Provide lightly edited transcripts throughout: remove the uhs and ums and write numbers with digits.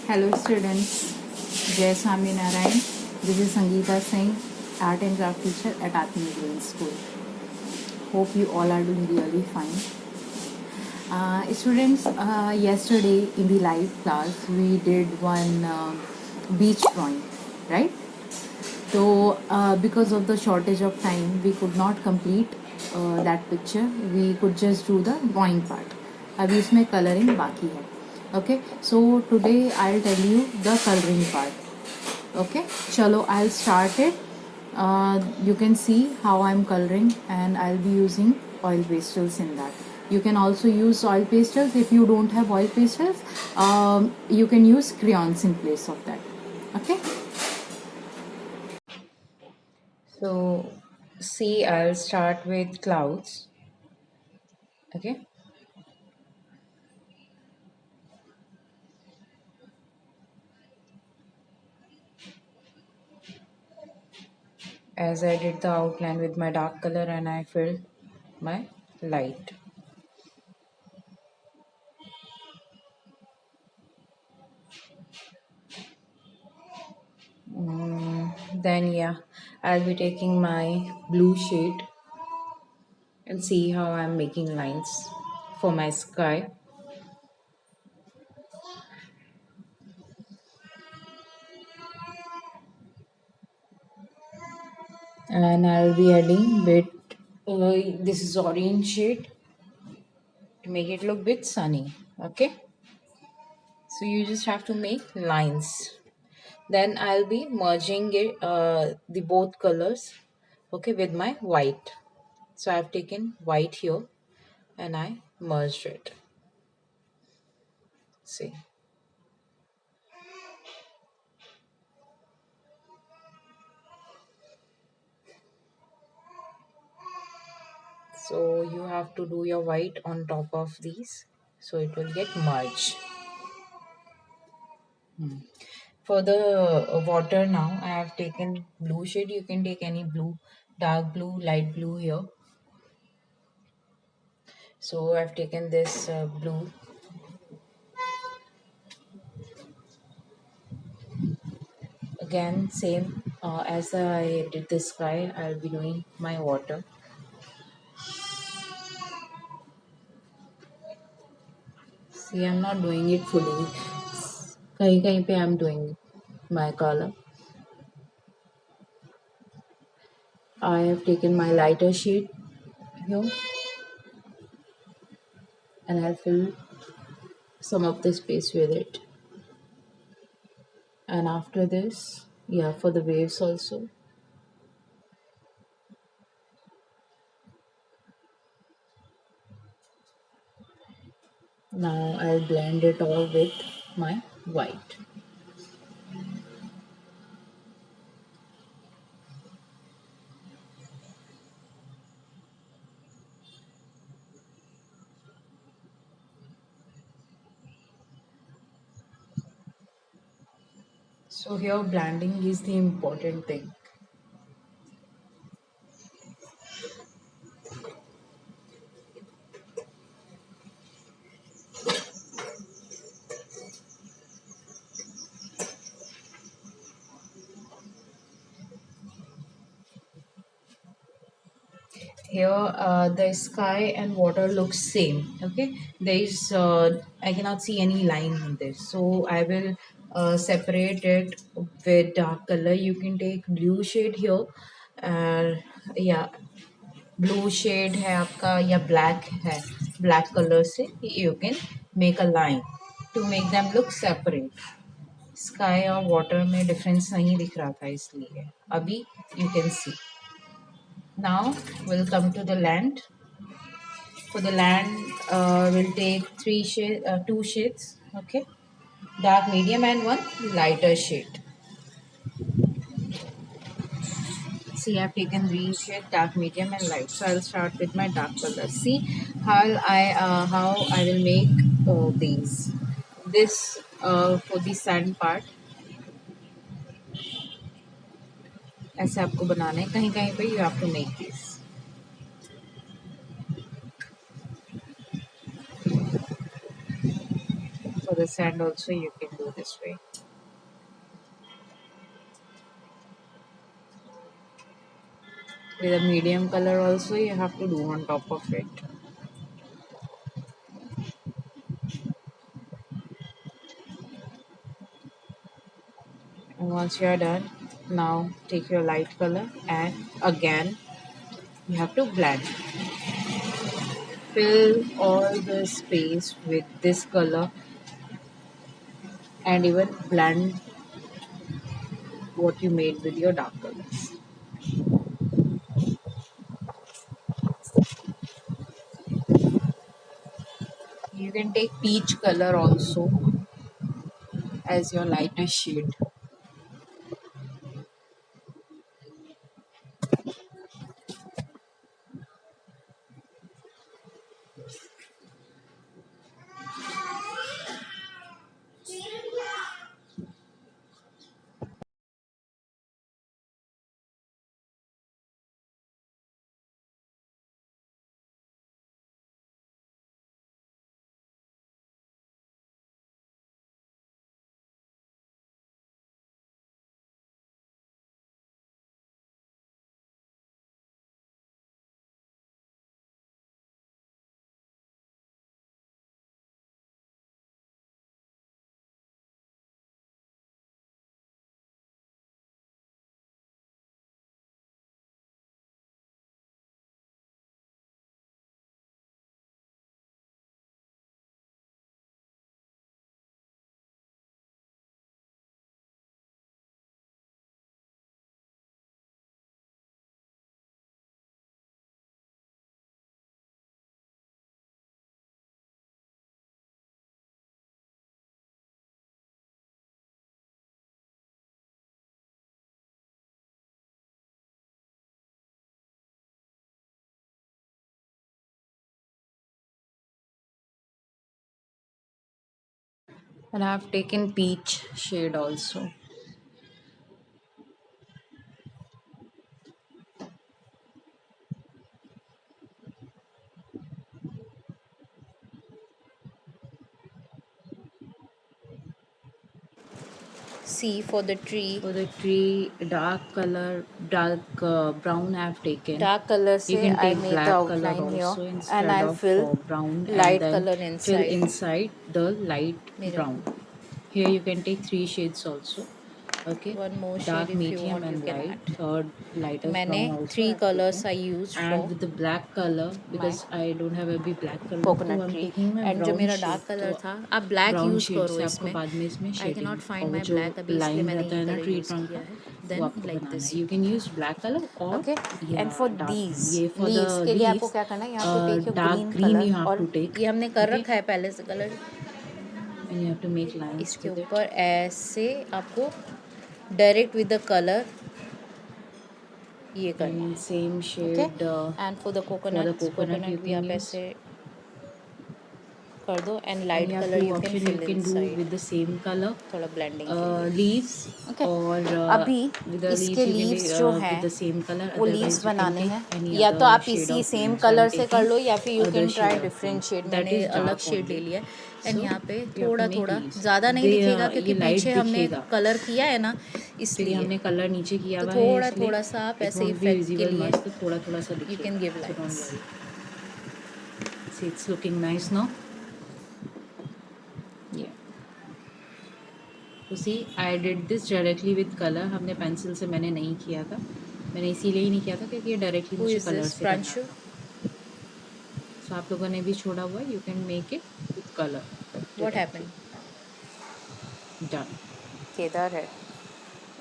Hello students, Jai Swami Narayan. This is Sangeeta Singh, Art and Craft teacher at Atmanirbhar School. Hope you all are doing really fine. Students, yesterday in the live class we did one beach drawing, right? So because of the shortage of time, we could not complete that picture. We could just do the drawing part. अभी इसमें coloring बाकी है. Okay, so today I'll tell you the coloring part. Okay, chalo I'll start it. You can see how I'm coloring, and I'll be using oil pastels in that. You can also use oil pastels. If you don't have oil pastels, you can use crayons in place of that. Okay. So see, I'll start with clouds. Okay. As I did the outline with my dark color and I filled my light. Then yeah, I'll be taking my blue shade and see how I'm making lines for my sky. And I'll be adding bit this is orange shade to make it look bit sunny. Okay, so you just have to make lines. Then I'll be merging it the both colors, okay, with my white. So I've taken white here and I merged it. See, so you have to do your white on top of these so it will get merged. For the water, now I have taken blue shade. You can take any blue, dark blue, light blue here. So I've taken this blue. Again, same as I did the sky, I'll be doing my water. See, I'm not doing it fully. कहीं कहीं पे I'm doing my color. I have taken my lighter shade here and I'll fill some of the space with it. And after this, yeah, for the waves also. Now I'll blend it all with my white. So here blending is the important thing. Here the sky and water looks same. Okay, there is I cannot see any line in this, so I will separate it with dark color. You can take blue shade here, yeah, blue shade है आपका या black है, black color से you can make a line to make them look separate. Sky और water में difference नहीं दिख रहा था इसलिए अभी you can see. Now we'll come to the land. For the land, we'll take two shades, okay, dark, medium, and one lighter shade. See, I've taken green shade, dark, medium, and light. So I'll start with my dark color. See how I will make these. This for the sand part. ऐसे आपको बनाना है कहीं कहीं पे you have to make this. For For the sand also you can do this way. With a medium color also you have to do on top of it. And once you are done, now take your light color and again you have to blend. Fill all the space with this color and even blend what you made with your dark colors. You can take peach color also as your lightest shade. And I have taken peach shade also. See, for the tree, For the tree, dark color, dark brown I have taken. dark color You से can I take made the black color outline here also and instead I'll of fill brown, and light then color fill inside. inside the light मेरे brown. Here you can take three shades also. Okay, one more shade dark, if you medium, want you and can light. add. Third, lightest मैंने brown also I three have colors taken. I used And for with the black color, my because I don't have अभी black color, तो coconut I'm tree taking my and जो brown मेरा shade. dark color तो था आप black brown use shade करो से आपको इसमें. बाद में इसमें I शेडिंग cannot find और वो my जो black अभी इसलिए लाइन मैंने रहता ये है ना color ट्री use ट्रंक किया का, है. वो Then आपको like बनाना this. है. You can use black colour और Okay, या and for dark these green. ये फॉर द leaves के लिए आपको लीव्स क्या करना है, you have to take your dark green green color you have और टू टेक. ये हमने कर ओके, रखा है पहले से colour. And you have to make lines इसके विद इट. ऊपर ऐसे आपको डायरेक्ट विद द कलर ये करना एंड है. Same okay, shade and for the for the coconut coconut you coconut भी कैन आप यूज. ऐसे कर दो and And light you have colour two you can option you fill can do inside with the same color थोड़ा blending के लिए. leaves, okay, or अभी with the leaves इसके you can take लीव्स जो with हैं the same color, वो leaves otherwise you can बनाने हैं, take any या other तो आप shade इसी of same green. So colour I'm से कर taking लो या फिर you other can try shade of green, different shade. that मैंने is अलग dark शेड ले only. लिया है. एंड So यहाँ पे you have to थोड़ा make थोड़ा leaves. ज़्यादा नहीं they दिखेगा क्योंकि ये light पीछे हमने दिखेगा कलर किया है ना, क्योंकि इसलिए. हमने कलर नीचे किया तो हुआ है, थोड़ा इसलिए थोड़ा सा आप it ऐसे won't be इफेक्ट के visible लिए much, तो थोड़ा थोड़ा सा यू कैन गिव दिखेगा. So don't lights. worry. See, it's looking nice now. Yeah. तो see I did this directly with colour. हमने पेंसिल से मैंने नहीं किया था. मैंने इसीलिए ही नहीं किया था क्योंकि ये डायरेक्टली हु मुझे इज कलर दिस से करना प्रांशु? था. सो आप लोगों ने भी छोड़ा हुआ, you can make it with colour what directly. Happened? Done. Kedar है.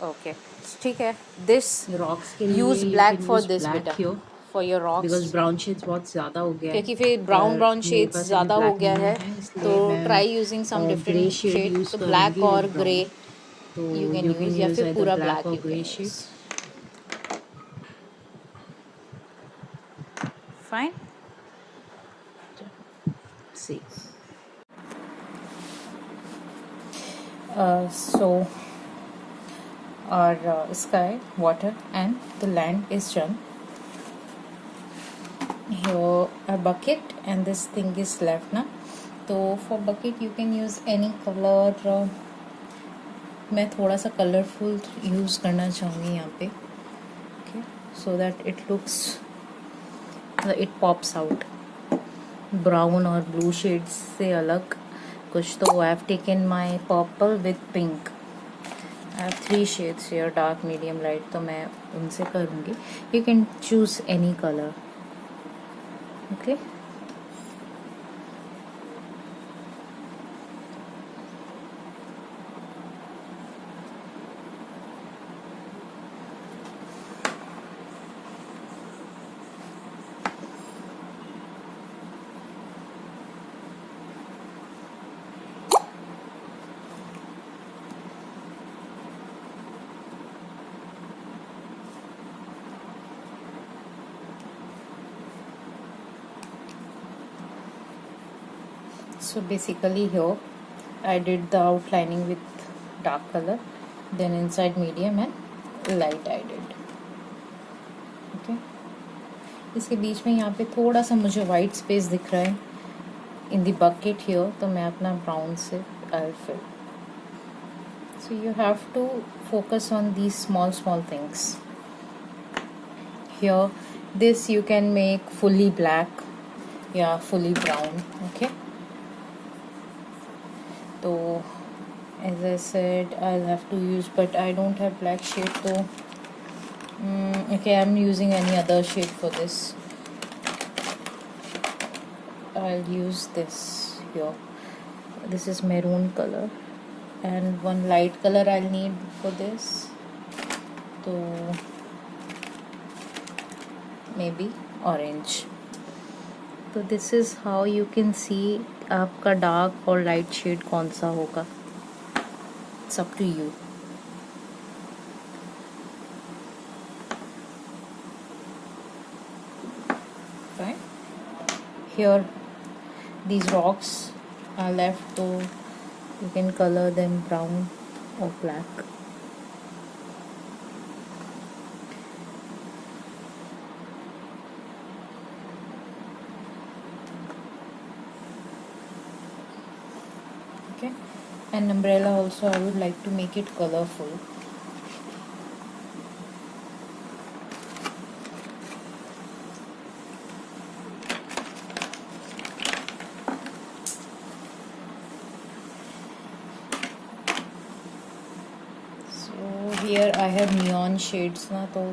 ओके, ठीक है. दिस रॉक्स के लिए use you black can for use this black बेटा, here for your because rocks, brown shades बहुत ज़्यादा हो गया क्योंकि है फिर ब्राउन और ब्राउन मेरे शेड्स पास अभी ज़्यादा हो ब्लैक गया नहीं है. है, तो इसलिए ट्राई यूजिंग सम मैं grey different shade shade. Use तो ब्लैक करूँगी और विद ग्रे ब्राउन. तो you can you can use या यूज़ फिर आइदर पूरा ब्लैक ब्लैक और you grey can use. Shade. Fine. See So our sky, water and the land is done. Here a bucket and this thing is left now. तो for bucket you can use any colour. मैं थोड़ा सा colourful use करना चाहूँगी यहाँ पे, okay, so that it looks, it pops out. Brown और blue shades से अलग कुछ. तो I have taken my purple with pink. I have 3 shades here, dark, medium, light. तो मैं उनसे करूँगी. You can choose any colour, okay. So basically here I did the outlining with dark color, then inside medium and light I did, okay. इसके बीच में यहाँ पे थोड़ा सा मुझे वाइट स्पेस दिख रहा है इन द बकेट हियर, तो मैं अपना ब्राउन से आई fill. So you have to focus on these small things. Here this you can make fully black, yeah, fully brown, okay. So as I said, I'll have to use, but I don't have black shade, so okay, I'm using any other shade for this. I'll use this here. This is maroon color, and one light color I'll need for this, so maybe orange. तो this is how you can see आपका dark और light shade कौन सा होगा. It's up to you. Fine. Here these rocks are left, so you can color them brown or black. Okay, and umbrella also I would like to make it colorful. So here I have neon shades ना, तो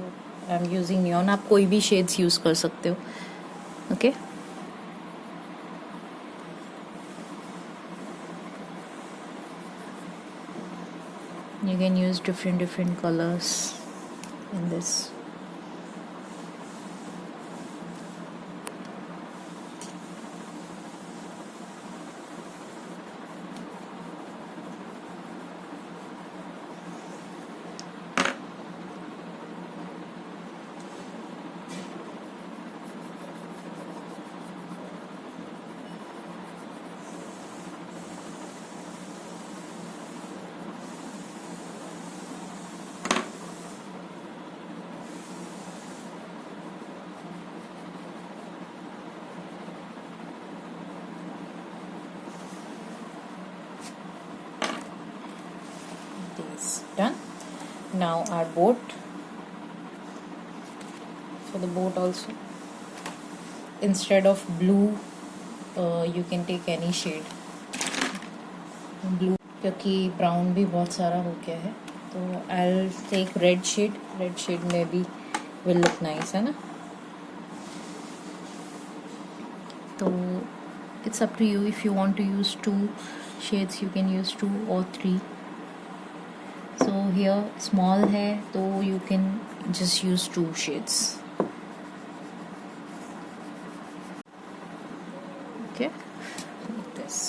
I am using neon. आप कोई भी shades use कर सकते हो, okay. You can use different colors in this. This done. Now our boat. For the boat also, instead of blue, you can take any shade. Blue, क्योंकि brown भी बहुत सारा हो गया है, तो I'll take red shade. Red shade में भी will look nice, है ना. तो it's up to you. If you want to use 2 shades, you can use 2 or 3. So here small है, तो you can just use 2 shades. Okay, like this.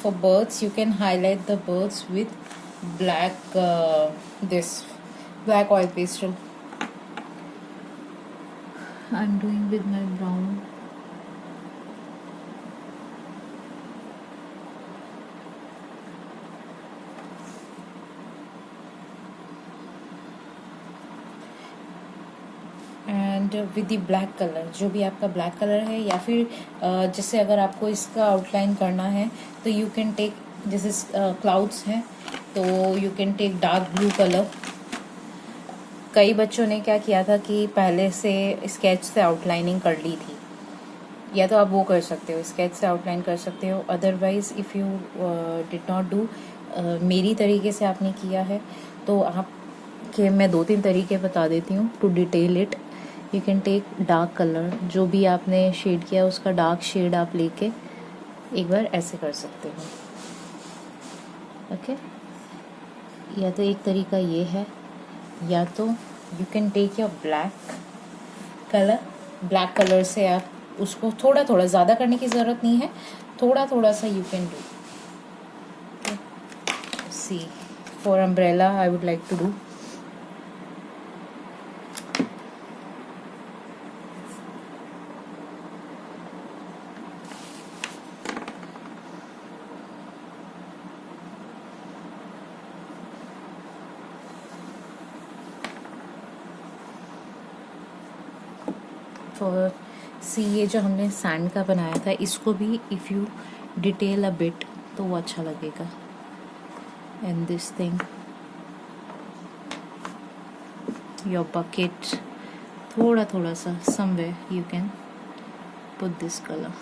For birds, you can highlight the birds with black this black oil pastel. I'm doing with my brown. And with the black colour, जो भी आपका black colour है, या फिर जैसे अगर आपको इसका आउटलाइन करना है तो यू कैन टेक, जैसे क्लाउड्स हैं तो you can take dark blue colour. कई बच्चों ने क्या किया था कि पहले से स्केच से आउटलाइनिंग कर ली थी, या तो आप वो कर सकते हो, स्केच से आउटलाइन कर सकते हो. Otherwise if you did not do मेरी तरीके से आपने किया है तो आप के मैं 2-3 तरीके बता देती हूँ to detail it. You can take dark colour, जो भी आपने शेड किया उसका डार्क शेड आप लेके एक बार ऐसे कर सकते हो. ओके, या तो एक तरीका ये है, या तो you can take your black colour. Black colour से आप उसको थोड़ा थोड़ा, ज़्यादा करने की ज़रूरत नहीं है, थोड़ा थोड़ा सा you can do. See for umbrella I would like to do. For see, ये जो हमने सैंड का बनाया था, इसको भी if you detail a bit तो वो अच्छा लगेगा. And this thing, your bucket, थोड़ा थोड़ा सा somewhere you can put this colour.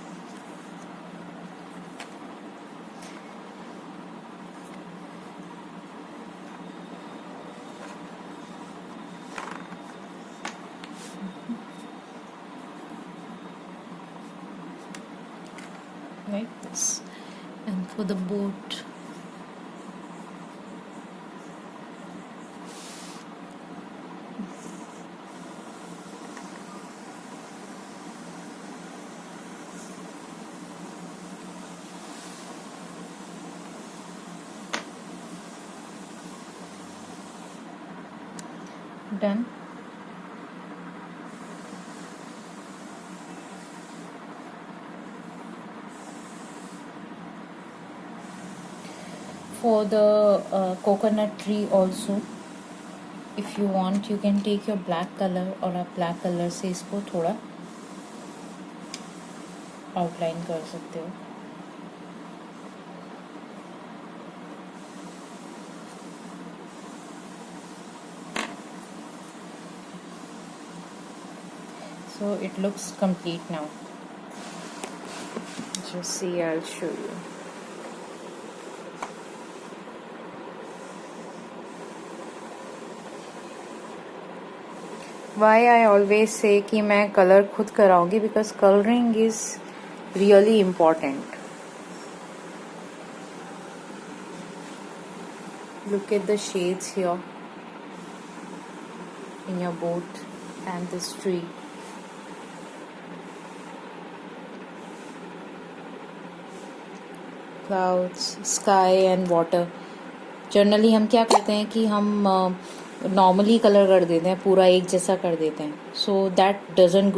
Like this. And for the boat, done. For the coconut tree also, if you want you can take your black color और आप black color से इसको थोड़ा outline कर सकते हो. So it looks complete now. Just see, I'll show you. Why I always say कि मैं कलर खुद कराऊंगी, because coloring is really important. Look at the shades here in your boat and this tree. Clouds, sky and water. Generally हम क्या करते हैं कि हम normally colour कर देते हैं, पूरा एक जैसा कर देते हैं. So that doesn't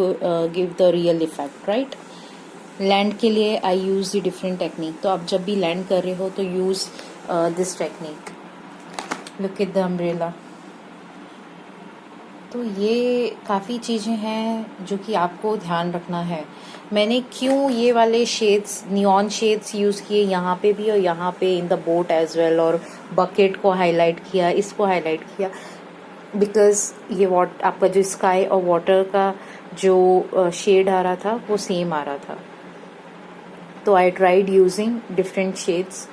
give the real effect, right. Land के लिए आई यूज़ द डिफरेंट टेक्निक. तो आप जब भी लैंड कर रहे हो तो use this technique. Look at the umbrella. तो ये काफ़ी चीज़ें हैं जो कि आपको ध्यान रखना है. मैंने क्यों ये वाले शेड्स, नियॉन शेड्स यूज़ किए यहाँ पे भी और यहाँ पे in the boat as well, और बकेट को हाईलाइट किया, इसको हाईलाइट किया, बिकॉज ये आपका जो स्काई और वाटर का जो शेड आ रहा था वो सेम आ रहा था. तो I tried using different shades.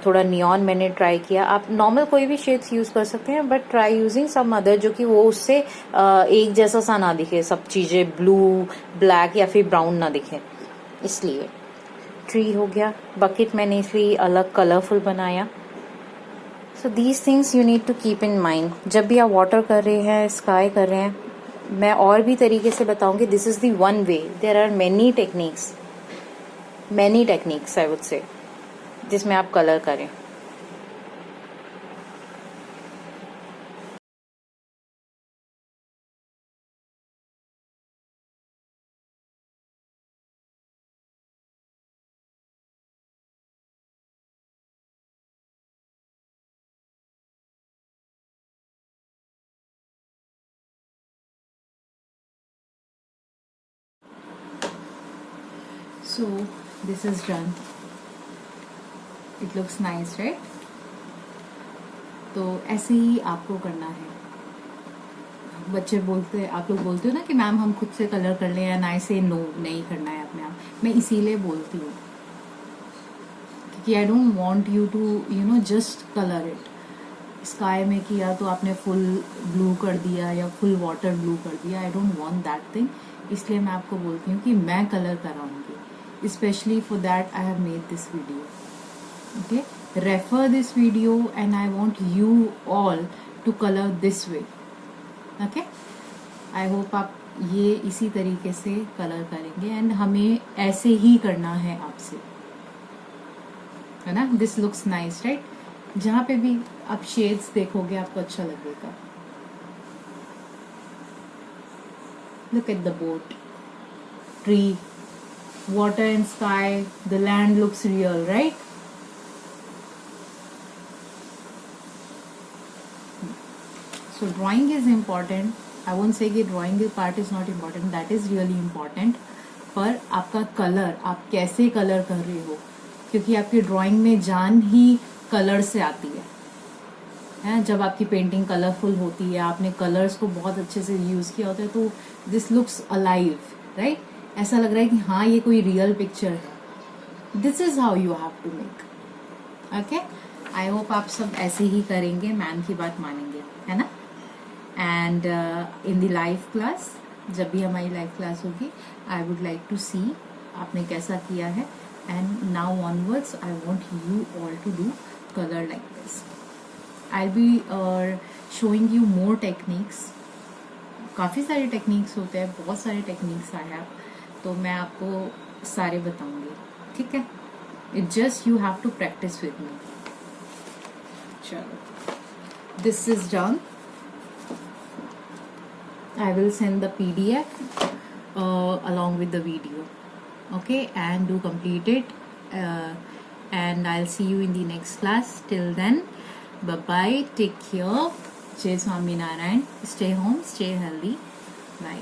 थोड़ा नियॉन मैंने ट्राई किया. आप नॉर्मल कोई भी शेड्स यूज़ कर सकते हैं, but try using some other जो कि वो उससे एक जैसा सा ना दिखे, सब चीज़ें ब्लू, ब्लैक या फिर ब्राउन ना दिखे, इसलिए. ट्री हो गया, बकेट मैंने इसलिए अलग कलरफुल बनाया. So these things you need to keep in mind जब भी आप वाटर कर रहे हैं, स्काई कर रहे हैं. मैं और भी तरीके से बताऊंगी. This is the one way, there are many techniques. Many techniques I would say जिसमें आप कलर करें. So this is done. It looks nice, right? तो ऐसे ही आपको करना है. बच्चे बोलते, आप लोग बोलते हो ना कि मैम हम खुद से कलर कर लें, एंड आई से नो, नहीं करना है अपने आप. मैं इसीलिए बोलती हूँ क्योंकि I don't want you to just colour it. Sky में किया तो आपने फुल ब्लू कर दिया या फुल वाटर ब्लू कर दिया. आई डोंट वांट दैट थिंग. इसलिए मैं आपको बोलती हूँ कि मैं colour कराऊंगी. Especially for that I have made this video. Okay, refer this video and I want you all to color this way. Okay, I hope आप ये इसी तरीके से कलर करेंगे एंड हमें ऐसे ही करना है आपसे, है ना. This looks nice, right. जहाँ पे भी आप शेड्स देखोगे आपको अच्छा लगेगा. Look at the boat, tree, water and sky. The land looks real, right? So drawing is important. I won't say कि drawing part is not important. That is really important. पर आपका कलर, आप कैसे colour कर रहे हो, क्योंकि आपकी ड्राइंग में जान ही कलर से आती है. जब आपकी पेंटिंग कलरफुल होती है, आपने कलर्स को बहुत अच्छे से यूज़ किया होता है, तो दिस लुक्स अलाइव, राइट. ऐसा लग रहा है कि हाँ ये कोई रियल पिक्चर है. This is how you have to make. Okay, I hope आप सब ऐसे ही करेंगे, मैम की बात मानेंगे, है ना. And in the live class, जब भी हमारी लाइव क्लास होगी, I would like to see आपने कैसा किया है. And now onwards I want you all to do colour like this. I be showing you more techniques. काफ़ी सारे टेक्निक्स होते हैं, बहुत सारे टेक्निक्स आई हैव, तो मैं आपको सारे बताऊंगी, ठीक है. It just you have to practice with me. चलो, this is done. I will send the PDF along with the video. Okay, and do complete it. And I'll see you in the next class. Till then, bye bye. Take care. Jai Swami Narayan. Stay home. Stay healthy. Bye.